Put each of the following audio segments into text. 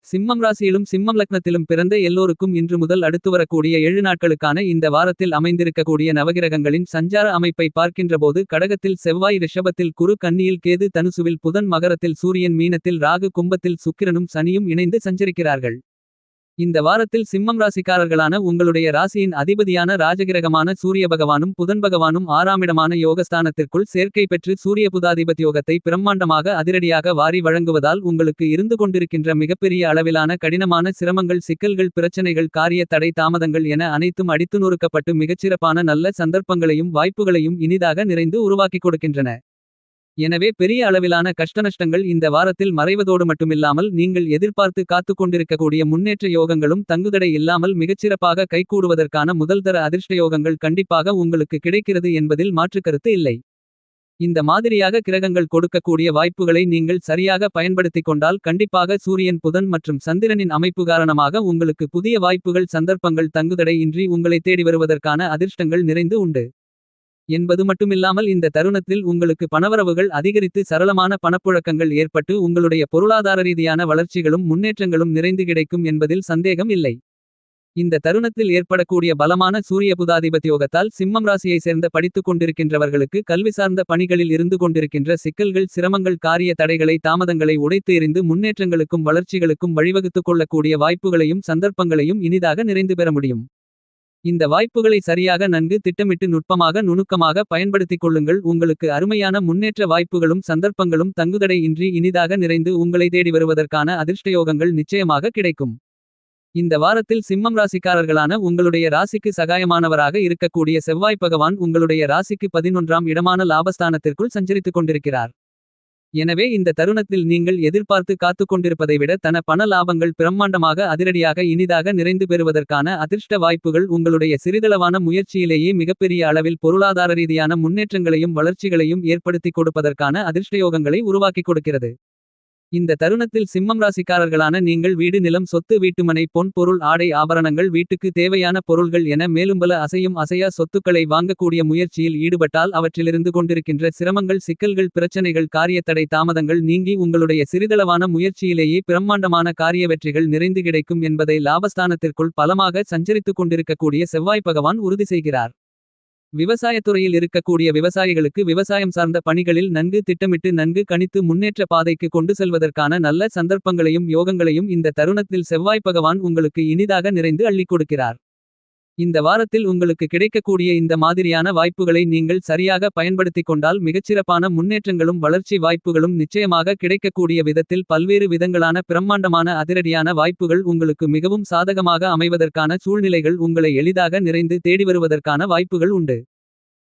சிம்மம் ராசியிலும் சிம்மம் லக்னத்திலும் பிறந்த எல்லோருக்கும் இன்று முதல் அடுத்து வரக்கூடிய 7 நாட்களுக்கான இந்த வாரத்தில் அமைந்திருக்கக்கூடிய நவகிரகங்களின் சஞ்சார அமைப்பை பார்க்கின்றபோது கடகத்தில் செவ்வாய், ரிஷபத்தில் குரு, கன்னியில் கேது, தனுசுவில் புதன், மகரத்தில் சூரியன், மீனத்தில் ராகு, கும்பத்தில் சுக்கிரனும் சனியும் இணைந்து சஞ்சரிக்கிறார்கள். இந்த வாரத்தில் சிம்மம் ராசிக்காரர்களான உங்களுடைய ராசியின் அதிபதியான ராஜகிரகமான சூரிய பகவானும் புதன் பகவானும் 6ஆம் இடமான யோகஸ்தானத்திற்குள் சேர்க்கை பெற்று சூரிய புதாதிபத்யோகத்தை பிரம்மாண்டமாக அதிரடியாக வாரி வழங்குவதால் உங்களுக்கு இருந்து கொண்டிருக்கின்ற மிகப்பெரிய அளவிலான கடினமான சிரமங்கள், சிக்கல்கள், பிரச்சனைகள், காரிய தடை, தாமதங்கள் என அனைத்தும் அடித்து நொறுக்கப்பட்டு மிகச்சிறப்பான நல்ல சந்தர்ப்பங்களையும் வாய்ப்புகளையும் இனிதாக நிறைந்து உருவாக்கிக் கொடுக்கின்றன. எனவே பெரிய அளவிலான கஷ்டநஷ்டங்கள் இந்த வாரத்தில் மறைவதோடு மட்டுமில்லாமல் நீங்கள் எதிர்பார்த்து காத்துக் கொண்டிருக்கக்கூடிய முன்னேற்ற யோகங்களும் தங்குதடை இல்லாமல் மிகச்சிறப்பாக கைகூடுவதற்கான முதல்தர அதிர்ஷ்ட யோகங்கள் கண்டிப்பாக உங்களுக்கு கிடைக்கிறது என்பதில் மாற்றுக்கருத்து இல்லை. இந்த மாதிரியாக கிரகங்கள் கொடுக்கக்கூடிய வாய்ப்புகளை நீங்கள் சரியாக பயன்படுத்திக் கொண்டால் கண்டிப்பாக சூரியன், புதன் மற்றும் சந்திரனின் அமைப்பு காரணமாக உங்களுக்கு புதிய வாய்ப்புகள், சந்தர்ப்பங்கள் தங்குதடை இன்றி உங்களை தேடி வருவதற்கான அதிர்ஷ்டங்கள் நிறைந்து உண்டு என்பது மட்டுமில்லாமல் இந்த தருணத்தில் உங்களுக்கு பணவரவுகள் அதிகரித்து சரளமான பணப்புழக்கங்கள் ஏற்பட்டு உங்களுடைய பொருளாதார ரீதியான வளர்ச்சிகளும் முன்னேற்றங்களும் நிறைந்து கிடைக்கும் என்பதில் சந்தேகம் இல்லை. இந்த தருணத்தில் ஏற்படக்கூடிய பலமான சூரிய புதாதிபத்யோகத்தால் சிம்மம் ராசியை சேர்ந்த படித்துக் கொண்டிருக்கின்றவர்களுக்கு கல்வி சார்ந்த பணிகளில் இருந்து கொண்டிருக்கின்ற சிக்கல்கள், சிரமங்கள், காரிய தடைகளை, தாமதங்களை உடைத்து எறிந்து முன்னேற்றங்களுக்கும் வளர்ச்சிகளுக்கும் வழிவகுத்துக் கொள்ளக்கூடிய வாய்ப்புகளையும் சந்தர்ப்பங்களையும் இனிதாக நிறைந்து பெற முடியும். இந்த வாய்ப்புகளை சரியாக நன்கு திட்டமிட்டு நுட்பமாக நுணுக்கமாக பயன்படுத்திக் கொள்ளுங்கள். உங்களுக்கு அருமையான முன்னேற்ற வாய்ப்புகளும் சந்தர்ப்பங்களும் தங்குதடை இன்றி இனிதாக நிறைந்து உங்களை தேடி வருவதற்கான அதிர்ஷ்டயோகங்கள் நிச்சயமாக கிடைக்கும். இந்த வாரத்தில் சிம்மம் ராசிக்காரர்களான உங்களுடைய ராசிக்கு சகாயமானவராக இருக்கக்கூடிய செவ்வாய் பகவான் உங்களுடைய ராசிக்கு 11ஆம் இடமான லாபஸ்தானத்திற்குள் சஞ்சரித்துக் கொண்டிருக்கிறார். எனவே இந்த தருணத்தில் நீங்கள் எதிர்பார்த்து காத்துக் கொண்டிருப்பதை விட பண லாபங்கள் பிரம்மாண்டமாக அதிரடியாக இனிதாக நிறைந்து பெறுவதற்கான அதிர்ஷ்ட வாய்ப்புகள் உங்களுடைய சிறிதளவான முயற்சியிலேயே மிகப்பெரிய அளவில் பொருளாதார ரீதியான முன்னேற்றங்களையும் வளர்ச்சிகளையும் ஏற்படுத்திக் கொடுப்பதற்கான அதிர்ஷ்டயோகங்களை உருவாக்கிக் கொடுக்கிறது. இந்த தருணத்தில் சிம்மம் ராசிக்காரர்களான நீங்கள் வீடு, நிலம், சொத்து, வீட்டுமனை, பொன் பொருள், ஆடை, ஆபரணங்கள், வீட்டுக்கு தேவையான பொருள்கள் என மேலும் பல அசையும் அசையா சொத்துக்களை வாங்கக்கூடிய முயற்சியில் ஈடுபட்டால் அவற்றிலிருந்து கொண்டிருக்கின்ற சிரமங்கள், சிக்கல்கள், பிரச்சனைகள், காரியத்தடை, தாமதங்கள் நீங்கி உங்களுடைய சிறிதளவான முயற்சியிலேயே பிரம்மாண்டமான காரிய வெற்றிகள் நிறைந்து கிடைக்கும் என்பதை லாபஸ்தானத்திற்குள் பலமாக சஞ்சரித்துக் கொண்டிருக்கக்கூடிய செவ்வாய் பகவான் உறுதி செய்கிறார். விவசாயத்துறையில் இருக்கக்கூடிய விவசாயிகளுக்கு விவசாயம் சார்ந்த பணிகளில் நன்கு திட்டமிட்டு நன்கு கணித்து முன்னேற்ற பாதைக்கு கொண்டு செல்வதற்கான நல்ல சந்தர்ப்பங்களையும் யோகங்களையும் இந்த தருணத்தில் செவ்வாய் பகவான் உங்களுக்கு இனிதாக நிறைந்து அள்ளிக் கொடுக்கிறார். இந்த வாரத்தில் உங்களுக்கு கிடைக்கக்கூடிய இந்த மாதிரியான வாய்ப்புகளை நீங்கள் சரியாக பயன்படுத்திக் கொண்டால் மிகச்சிறப்பான முன்னேற்றங்களும் வளர்ச்சி வாய்ப்புகளும் நிச்சயமாக கிடைக்கக்கூடிய விதத்தில் பல்வேறு விதங்களான பிரம்மாண்டமான அதிரடியான வாய்ப்புகள் உங்களுக்கு மிகவும் சாதகமாக அமைவதற்கான சூழ்நிலைகள் உங்களை எளிதாக நிறைந்து தேடி வருவதற்கான வாய்ப்புகள் உண்டு.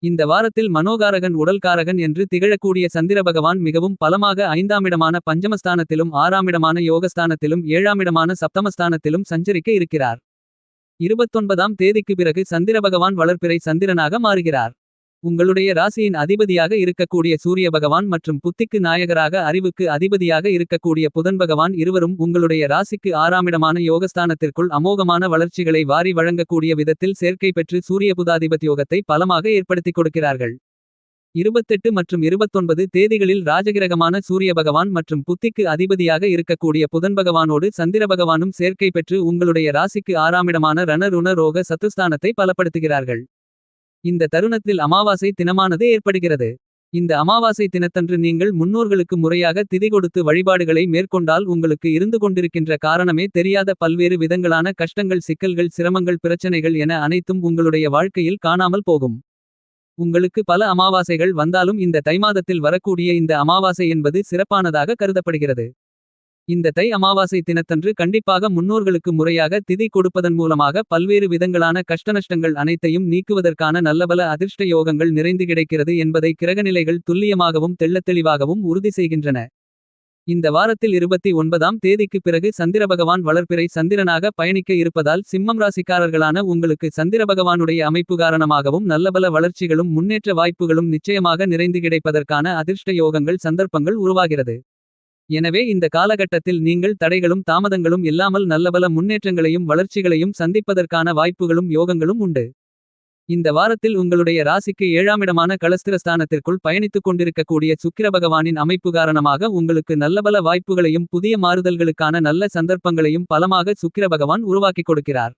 இந்த வாரத்தில் மனோகாரகன், உடல்காரகன் என்று திகழக்கூடிய சந்திர பகவான் மிகவும் பலமாக 5ஆம் இடமான பஞ்சமஸ்தானத்திலும் 6ஆம் இடமான யோகஸ்தானத்திலும் 7ஆம் இடமான சப்தமஸ்தானத்திலும் சஞ்சரிக்க இருக்கிறார். 29ஆம் தேதிக்கு பிறகு சந்திர பகவான் வளர்பிறை சந்திரனாக மாறுகிறார். உங்களுடைய ராசியின் அதிபதியாக இருக்கக்கூடிய சூரிய பகவான் மற்றும் புத்திக்கு நாயகராக அறிவுக்கு அதிபதியாக இருக்கக்கூடிய புதன் பகவான் இருவரும் உங்களுடைய ராசிக்கு 6ஆம் இடமான யோகஸ்தானத்திற்குள் அமோகமான வளர்ச்சிகளை வாரி வழங்கக்கூடிய விதத்தில் சேர்க்கை பெற்று சூரிய புதாதிபத்யோகத்தை பலமாக ஏற்படுத்திக் கொடுக்கிறார்கள். 28 மற்றும் 29 தேதிகளில் ராஜகிரகமான சூரிய பகவான் மற்றும் புத்திக்கு அதிபதியாக இருக்கக்கூடிய புதன் பகவானோடு சந்திர பகவானும் சேர்க்கை பெற்று உங்களுடைய ராசிக்கு 6ஆம் இடமான ரண ருண ரோக சத்துஸ்தானத்தை பலப்படுத்துகிறார்கள். இந்த தருணத்தில் அமாவாசை தினமானது ஏற்படுகிறது. இந்த அமாவாசை தினத்தன்று நீங்கள் முன்னோர்களுக்கு முறையாக திதி கொடுத்து வழிபாடுகளை மேற்கொண்டால் உங்களுக்கு இருந்து கொண்டிருக்கின்ற காரணமே தெரியாத பல்வேறு விதங்களான கஷ்டங்கள், சிக்கல்கள், சிரமங்கள், பிரச்சனைகள் என அனைத்தும் உங்களுடைய வாழ்க்கையில் காணாமல் போகும். உங்களுக்கு பல அமாவாசைகள் வந்தாலும் இந்த தை மாதத்தில் வரக்கூடிய இந்த அமாவாசை என்பது சிறப்பானதாக கருதப்படுகிறது. இந்த தை அமாவாசை தினத்தன்று கண்டிப்பாக முன்னோர்களுக்கு முறையாக திதி கொடுப்பதன் மூலமாக பல்வேறு விதங்களான கஷ்டநஷ்டங்கள் அனைத்தையும் நீக்குவதற்கான நல்லபல அதிர்ஷ்ட யோகங்கள் நிறைந்து கிடைக்கிறது என்பதை கிரகநிலைகள் துல்லியமாகவும் தெள்ளத்தெளிவாகவும் உறுதி செய்கின்றன. இந்த வாரத்தில் 29ஆம் தேதிக்கு பிறகு சந்திர பகவான் வளர்பிறை சந்திரனாக பயணிக்க இருப்பதால் சிம்மம் ராசிக்காரர்களான உங்களுக்கு சந்திர பகவானுடைய அமைப்பு காரணமாகவும் நல்லபல வளர்ச்சிகளும் முன்னேற்ற வாய்ப்புகளும் நிச்சயமாக நிறைந்து கிடைப்பதற்கான அதிர்ஷ்ட யோகங்கள் சந்தர்ப்பங்கள் உருவாகிறது. எனவே இந்த காலகட்டத்தில் நீங்கள் தடைகளும் தாமதங்களும் இல்லாமல் நல்லபல முன்னேற்றங்களையும் வளர்ச்சிகளையும் சந்திப்பதற்கான வாய்ப்புகளும் யோகங்களும் உண்டு. இந்த வாரத்தில் உங்களுடைய ராசிக்கு 7ஆமிடமான களஸ்திரஸ்தானத்திற்குள் பயணித்துக் கொண்டிருக்கக்கூடிய சுக்கிர பகவானின் அமைப்பு காரணமாக உங்களுக்கு நல்லபல வாய்ப்புகளையும் புதிய மாறுதல்களுக்கான நல்ல சந்தர்ப்பங்களையும் பலமாக சுக்கிர பகவான் உருவாக்கிக் கொடுக்கிறார்.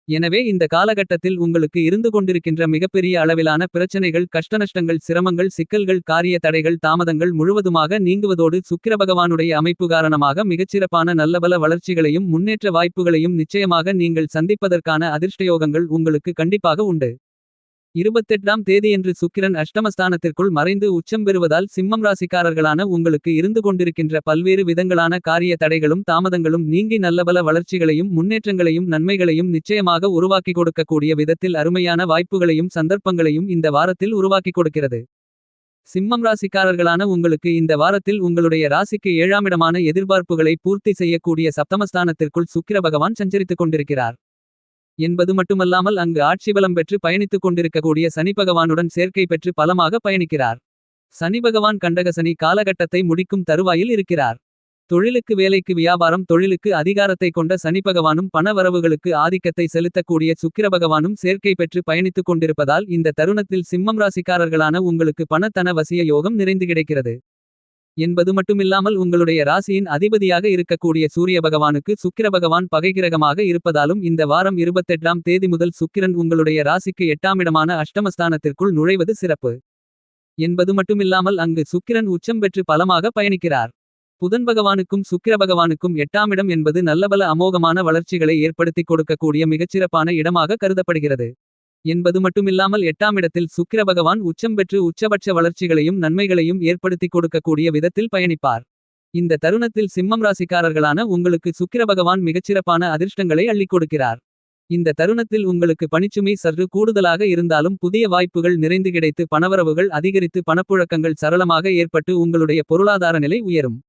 எனவே இந்த காலகட்டத்தில் உங்களுக்கு இருந்து கொண்டிருக்கின்ற மிகப்பெரிய அளவிலான பிரச்சனைகள் கஷ்டநஷ்டங்கள் சிரமங்கள் சிக்கல்கள் காரிய தடைகள் தாமதங்கள் முழுவதுமாக நீங்குவதோடு சுக்கிர பகவானுடைய அமைப்பு காரணமாக மிகச்சிறப்பான நல்லபல வளர்ச்சிகளையும் முன்னேற்ற வாய்ப்புகளையும் நிச்சயமாக நீங்கள் சந்திப்பதற்கான அதிர்ஷ்டயோகங்கள் உங்களுக்கு கண்டிப்பாக உண்டு. 28ஆம் தேதியன்று சுக்கிரன் அஷ்டமஸ்தானத்திற்குள் மறைந்து உச்சம் பெறுவதால் சிம்மம் ராசிக்காரர்களான உங்களுக்கு இருந்து கொண்டிருக்கின்ற பல்வேறு விதங்களான காரிய தடைகளும் தாமதங்களும் நீங்கி நல்லபல வளர்ச்சிகளையும் முன்னேற்றங்களையும் நன்மைகளையும் நிச்சயமாக உருவாக்கிக் கொடுக்கக்கூடிய விதத்தில் அருமையான வாய்ப்புகளையும் சந்தர்ப்பங்களையும் இந்த வாரத்தில் உருவாக்கிக் கொடுக்கிறது. சிம்மம் ராசிக்காரர்களான உங்களுக்கு இந்த வாரத்தில் உங்களுடைய ராசிக்கு 7ஆமிடமான எதிர்பார்ப்புகளை பூர்த்தி செய்யக்கூடிய சப்தமஸ்தானத்திற்குள் சுக்கிர பகவான் சஞ்சரித்துக் கொண்டிருக்கிறார் என்பது மட்டுமல்லாமல் அங்கு ஆட்சி பலம் பெற்று பயணித்துக் கொண்டிருக்கக்கூடிய சனி பகவானுடன் சேர்க்கை பெற்று பலமாக பயணிக்கிறார். சனி பகவான் கண்டகசனி காலகட்டத்தை முடிக்கும் தருவாயில் இருக்கிறார். தொழிலுக்கு வேலைக்கு வியாபாரம் தொழிலுக்கு அதிகாரத்தை கொண்ட சனி பகவானும் பண வரவுகளுக்கு ஆதிக்கத்தை செலுத்தக்கூடிய சுக்கிர பகவானும் சேர்க்கை பெற்று பயணித்துக் கொண்டிருப்பதால் இந்த தருணத்தில் சிம்மம் ராசிக்காரர்களான உங்களுக்கு பணத்தன வசிய யோகம் நிறைந்து கிடைக்கிறது என்பது மட்டுமில்லாமல் உங்களுடைய ராசியின் அதிபதியாக இருக்கக்கூடிய சூரிய பகவானுக்கு சுக்கிர பகவான் பகைகிரகமாக இருப்பதாலும் இந்த வாரம் 28ஆம் தேதி முதல் சுக்கிரன் உங்களுடைய ராசிக்கு 8ஆமிடமான அஷ்டமஸ்தானத்திற்குள் நுழைவது சிறப்பு என்பது மட்டுமில்லாமல் அங்கு சுக்கிரன் உச்சம் பெற்று பலமாக பயணிக்கிறார். புதன் பகவானுக்கும் சுக்கிர பகவானுக்கும் 8ஆமிடம் என்பது நல்லபல அமோகமான வளர்ச்சிகளை ஏற்படுத்திக் கொடுக்கக்கூடிய மிகச்சிறப்பான இடமாக கருதப்படுகிறது என்பது மட்டுமில்லாமல் 8ஆமிடத்தில் சுக்கிர பகவான் உச்சம் பெற்று உச்சபட்ச வளர்ச்சிகளையும் நன்மைகளையும் ஏற்படுத்திக் கொடுக்கக்கூடிய விதத்தில் பயணிப்பார். இந்த தருணத்தில் சிம்மம் ராசிக்காரர்களான உங்களுக்கு சுக்கிர பகவான் மிகச்சிறப்பான அதிர்ஷ்டங்களை அள்ளிக் கொடுக்கிறார். இந்த தருணத்தில் உங்களுக்கு பணிச்சுமை சற்று கூடுதலாக இருந்தாலும் புதிய வாய்ப்புகள் நிறைந்து கிடைத்து பணவரவுகள் அதிகரித்து பணப்புழக்கங்கள் சரளமாக ஏற்பட்டு உங்களுடைய பொருளாதார நிலை உயரும்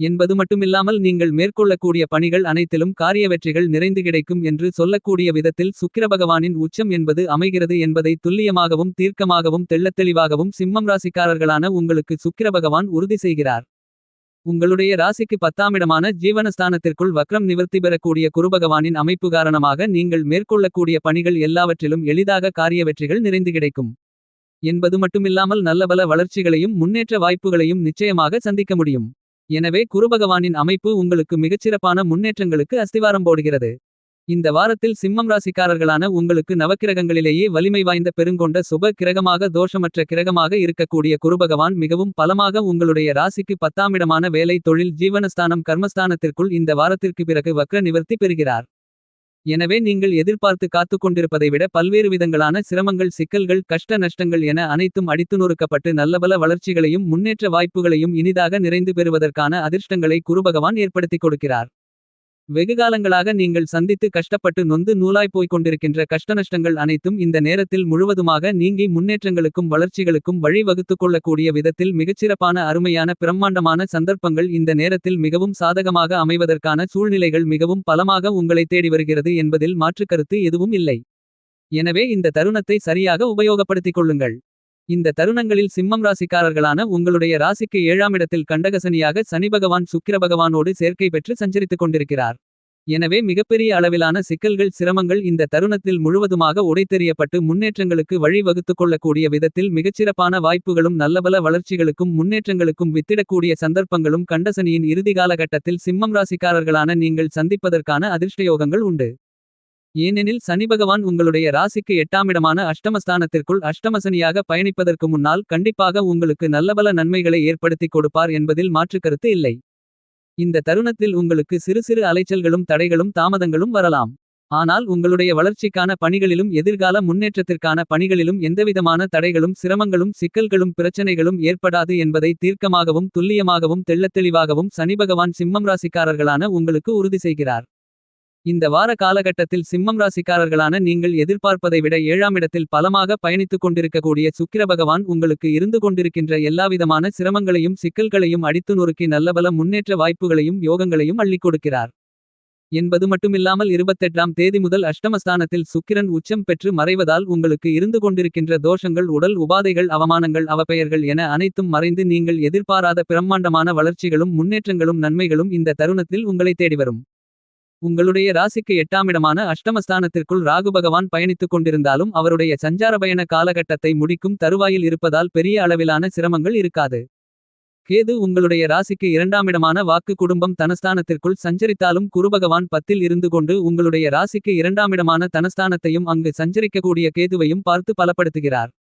என்பது மட்டுமில்லாமல் நீங்கள் மேற்கொள்ளக்கூடிய பணிகள் அனைத்திலும் காரிய வெற்றிகள் நிறைந்து கிடைக்கும் என்று சொல்லக்கூடிய விதத்தில் சுக்கிர பகவானின் உச்சம் என்பது அமைகிறது என்பதை துல்லியமாகவும் தீர்க்கமாகவும் தெள்ளத்தெளிவாகவும் சிம்மம் ராசிக்காரர்களான உங்களுக்கு சுக்கிர பகவான் உறுதி செய்கிறார். உங்களுடைய ராசிக்கு 10ஆமிடமான ஜீவனஸ்தானத்திற்குள் வக்ரம் நிவர்த்தி பெறக்கூடிய குருபகவானின் அமைப்பு காரணமாக நீங்கள் மேற்கொள்ளக்கூடிய பணிகள் எல்லாவற்றிலும் எளிதாக காரிய வெற்றிகள் நிறைந்து கிடைக்கும் என்பது மட்டுமில்லாமல் நல்லபல வளர்ச்சிகளையும் முன்னேற்ற வாய்ப்புகளையும் நிச்சயமாக சந்திக்க முடியும். எனவே குருபகவானின் அமைப்பு உங்களுக்கு மிகச்சிறப்பான முன்னேற்றங்களுக்கு அஸ்திவாரம் போடுகிறது. இந்த வாரத்தில் சிம்மம் ராசிக்காரர்களான உங்களுக்கு நவக்கிரகங்களிலேயே வலிமை வாய்ந்த பெருங்கொண்ட சுப கிரகமாக தோஷமற்ற கிரகமாக இருக்கக்கூடிய குருபகவான் மிகவும் பலமாக உங்களுடைய ராசிக்கு 10ஆமிடமான வேலை தொழில் ஜீவனஸ்தானம் கர்மஸ்தானத்திற்குள் இந்த வாரத்திற்கு பிறகு வக்ர நிவர்த்தி பெறுகிறார். எனவே நீங்கள் எதிர்பார்த்து காத்துக் கொண்டிருப்பதை விட பல்வேறு விதங்களான சிரமங்கள் சிக்கல்கள் கஷ்ட நஷ்டங்கள் என அனைத்தும் அடித்து நொறுக்கப்பட்டு நல்லபல வளர்ச்சிகளையும் முன்னேற்ற வாய்ப்புகளையும் இனிதாக நிறைந்து பெறுவதற்கான அதிர்ஷ்டங்களை குருபகவான் ஏற்படுத்திக் கொடுக்கிறார். வெகுகாலங்களாக நீங்கள் சந்தித்து கஷ்டப்பட்டு நொந்து நூலாய் போய்க் கொண்டிருக்கின்ற கஷ்டநஷ்டங்கள் அனைத்தும் இந்த நேரத்தில் முழுவதுமாக நீங்கி முன்னேற்றங்களுக்கும் வளர்ச்சிகளுக்கும் வழி வகுத்துக் கொள்ளக்கூடிய விதத்தில் மிகச்சிறப்பான அருமையான பிரம்மாண்டமான சந்தர்ப்பங்கள் இந்த நேரத்தில் மிகவும் சாதகமாக அமைவதற்கான சூழ்நிலைகள் மிகவும் பலமாக உங்களை தேடி வருகிறது என்பதில் மாற்று கருத்து எதுவும் இல்லை. எனவே இந்த தருணத்தை சரியாக உபயோகப்படுத்திக் கொள்ளுங்கள். இந்த தருணங்களில் சிம்மம் ராசிக்காரர்களான உங்களுடைய ராசிக்கு 7ஆமிடத்தில் கண்டகசனியாக சனி பகவான் சுக்கிர பகவானோடு சேர்க்கை பெற்று சஞ்சரித்துக் கொண்டிருக்கிறார். எனவே மிகப்பெரிய அளவிலான சிக்கல்கள் சிரமங்கள் இந்த தருணத்தில் முழுவதுமாக உடைத்தெறியப்பட்டு முன்னேற்றங்களுக்கு வழி வகுத்துக் கொள்ளக்கூடிய விதத்தில் மிகச்சிறப்பான வாய்ப்புகளும் நல்லபல வளர்ச்சிகளுக்கும் முன்னேற்றங்களுக்கும் வித்திடக்கூடிய சந்தர்ப்பங்களும் கண்டசனியின் இறுதி காலகட்டத்தில் சிம்மம் ராசிக்காரர்களான நீங்கள் சந்திப்பதற்கான அதிர்ஷ்டயோகங்கள் உண்டு. ஏனெனில் சனி பகவான் உங்களுடைய ராசிக்கு 8ஆமிடமான அஷ்டமஸ்தானத்திற்குள் அஷ்டமசனியாக பயணிப்பதற்கு முன்னால் கண்டிப்பாக உங்களுக்கு நல்லபல நன்மைகளை ஏற்படுத்திக் கொடுப்பார் என்பதில் மாற்று கருத்து இல்லை. இந்த தருணத்தில் உங்களுக்கு சிறு சிறு அலைச்சல்களும் தடைகளும் தாமதங்களும் வரலாம். ஆனால் உங்களுடைய வளர்ச்சிக்கான பணிகளிலும் எதிர்கால முன்னேற்றத்திற்கான பணிகளிலும் எந்தவிதமான தடைகளும் சிரமங்களும் சிக்கல்களும் பிரச்சனைகளும் ஏற்படாது என்பதை தீர்க்கமாகவும் துல்லியமாகவும் தெள்ளத்தெளிவாகவும் சனி பகவான் சிம்மம் ராசிக்காரர்களான உங்களுக்கு உறுதி செய்கிறார். இந்த வார காலகட்டத்தில் சிம்மம் ராசிக்காரர்களான நீங்கள் எதிர்பார்ப்பதை விட 7ஆமிடத்தில் பலமாக பயணித்துக் கொண்டிருக்கக்கூடிய சுக்கிர பகவான் உங்களுக்கு இருந்து கொண்டிருக்கின்ற எல்லாவிதமான சிரமங்களையும் சிக்கல்களையும் அடித்து நொறுக்கி நல்லபல முன்னேற்ற வாய்ப்புகளையும் யோகங்களையும் அள்ளிக் கொடுக்கிறார் என்பது மட்டுமில்லாமல் 28ஆம் தேதி முதல் அஷ்டமஸ்தானத்தில் சுக்கிரன் உச்சம் பெற்று மறைவதால் உங்களுக்கு இருந்து கொண்டிருக்கின்ற தோஷங்கள் உடல் உபாதைகள் அவமானங்கள் அவப்பெயர்கள் என அனைத்தும் மறைந்து நீங்கள் எதிர்பாராத பிரம்மாண்டமான வளர்ச்சிகளும் முன்னேற்றங்களும் நன்மைகளும் இந்த தருணத்தில் உங்களை தேடிவரும். உங்களுடைய ராசிக்கு 8ஆமிடமான அஷ்டமஸ்தானத்திற்குள் ராகு பகவான் பயணித்துக் கொண்டிருந்தாலும் அவருடைய சஞ்சார பயண காலகட்டத்தை முடிக்கும் தருவாயில் இருப்பதால் பெரிய அளவிலான சிரமங்கள் இருக்காது. கேது உங்களுடைய ராசிக்கு 2ஆமிடமான வாக்கு குடும்பம் தனஸ்தானத்திற்குள் சஞ்சரித்தாலும் குருபகவான் 10இல் இருந்து கொண்டு உங்களுடைய ராசிக்கு 2ஆமிடமான தனஸ்தானத்தையும் அங்கு சஞ்சரிக்கக்கூடிய கேதுவையும் பார்த்து பலப்படுத்துகிறார்.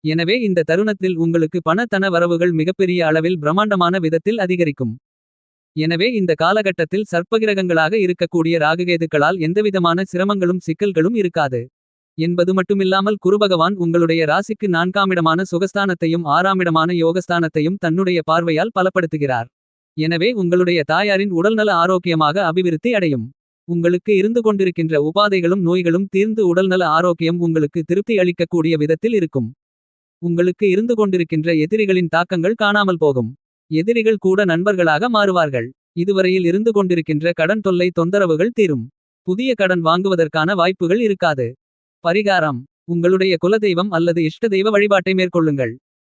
எனவே இந்த தருணத்தில் உங்களுக்கு பண தன வரவுகள் மிகப்பெரிய அளவில் பிரம்மாண்டமான விதத்தில் அதிகரிக்கும். எனவே இந்த காலகட்டத்தில் சர்ப்பகிரகங்களாக இருக்கக்கூடிய ராகுகேதுக்களால் எந்தவிதமான சிரமங்களும் சிக்கல்களும் இருக்காது என்பது மட்டுமில்லாமல் குருபகவான் உங்களுடைய ராசிக்கு 4ஆமிடமான சுகஸ்தானத்தையும் 6ஆமிடமான யோகஸ்தானத்தையும் தன்னுடைய பார்வையால் பலப்படுத்துகிறார். எனவே உங்களுடைய தாயாரின் உடல்நல ஆரோக்கியமாக அபிவிருத்தி அடையும். உங்களுக்கு இருந்து கொண்டிருக்கின்ற உபாதைகளும் நோய்களும் தீர்ந்து உடல்நல ஆரோக்கியம் உங்களுக்கு திருப்தி அளிக்கக்கூடிய விதத்தில் இருக்கும். உங்களுக்கு இருந்து கொண்டிருக்கின்ற எதிரிகளின் தாக்கங்கள் காணாமல் போகும். எதிரிகள் கூட நண்பர்களாக மாறுவார்கள். இதுவரையில் இருந்து கொண்டிருக்கின்ற கடன் தொல்லை தொந்தரவுகள் தீரும். புதிய கடன் வாங்குவதற்கான வாய்ப்புகள் இருக்காது. பரிகாரம்: உங்களுடைய குலதெய்வம் அல்லது இஷ்ட தெய்வ வழிபாட்டை மேற்கொள்ளுங்கள்.